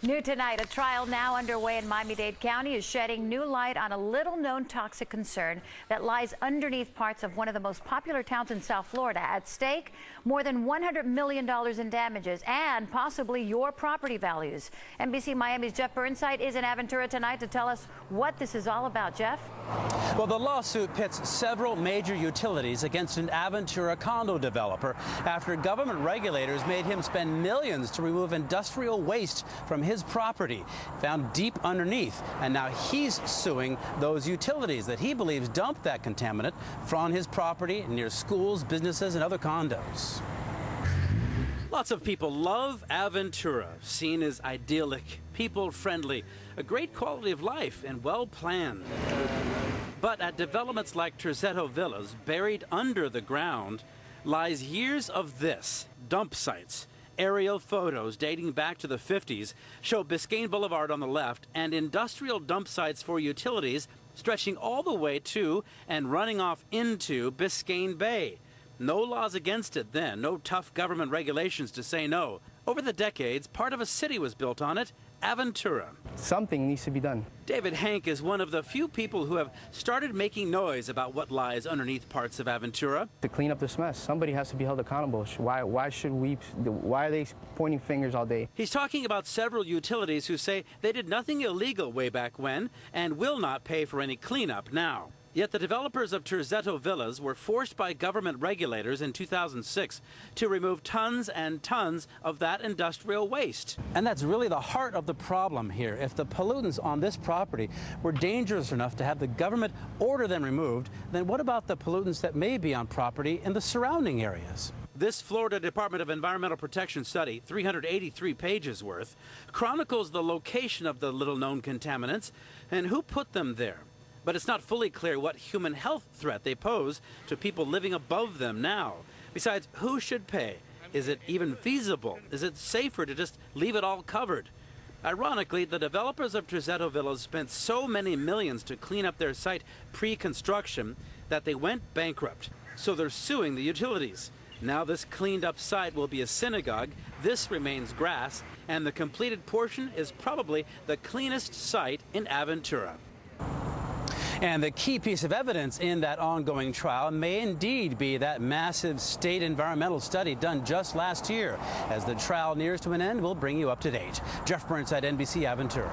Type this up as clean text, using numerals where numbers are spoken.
New tonight, a trial now underway in Miami-Dade County is shedding new light on a little-known toxic concern that lies underneath parts of one of the most popular towns in South Florida. At stake, more than $100 million in damages and possibly your property values. NBC Miami's Jeff Burnside is in Aventura tonight to tell us what this is all about. Jeff? Well, the lawsuit pits several major utilities against an Aventura condo developer after government regulators made him spend millions to remove industrial waste from his property, found deep underneath. And now he's suing those utilities that he believes dumped that contaminant from his property near schools, businesses, and other condos. Lots of people love Aventura, seen as idyllic, people-friendly, a great quality of life, and well-planned. But at developments like Terzetto Villas, buried under the ground, lies years of this, dump sites. Aerial photos dating back to the 50s show Biscayne Boulevard on the left and industrial dump sites for utilities stretching all the way to and running off into Biscayne Bay. No laws against it then, no tough government regulations to say no. Over the decades, part of a city was built on it, Aventura. Something needs to be done. David Hank is one of the few people who have started making noise about what lies underneath parts of Aventura. To clean up this mess, somebody has to be held accountable. Why are they pointing fingers all day? He's talking about several utilities who say they did nothing illegal way back when and will not pay for any cleanup now. Yet the developers of Terzetto Villas were forced by government regulators in 2006 to remove tons and tons of that industrial waste. And that's really the heart of the problem here. If the pollutants on this property were dangerous enough to have the government order them removed, then what about the pollutants that may be on property in the surrounding areas? This Florida Department of Environmental Protection study, 383 pages worth, chronicles the location of the little-known contaminants and who put them there. But it's not fully clear what human health threat they pose to people living above them now. Besides, who should pay? Is it even feasible? Is it safer to just leave it all covered? Ironically, the developers of Terzetto Villas spent so many millions to clean up their site pre-construction that they went bankrupt. So they're suing the utilities. Now this cleaned up site will be a synagogue, this remains grass, and the completed portion is probably the cleanest site in Aventura. And the key piece of evidence in that ongoing trial may indeed be that massive state environmental study done just last year. As the trial nears to an end, we'll bring you up to date. Jeff Burnside, NBC Aventura.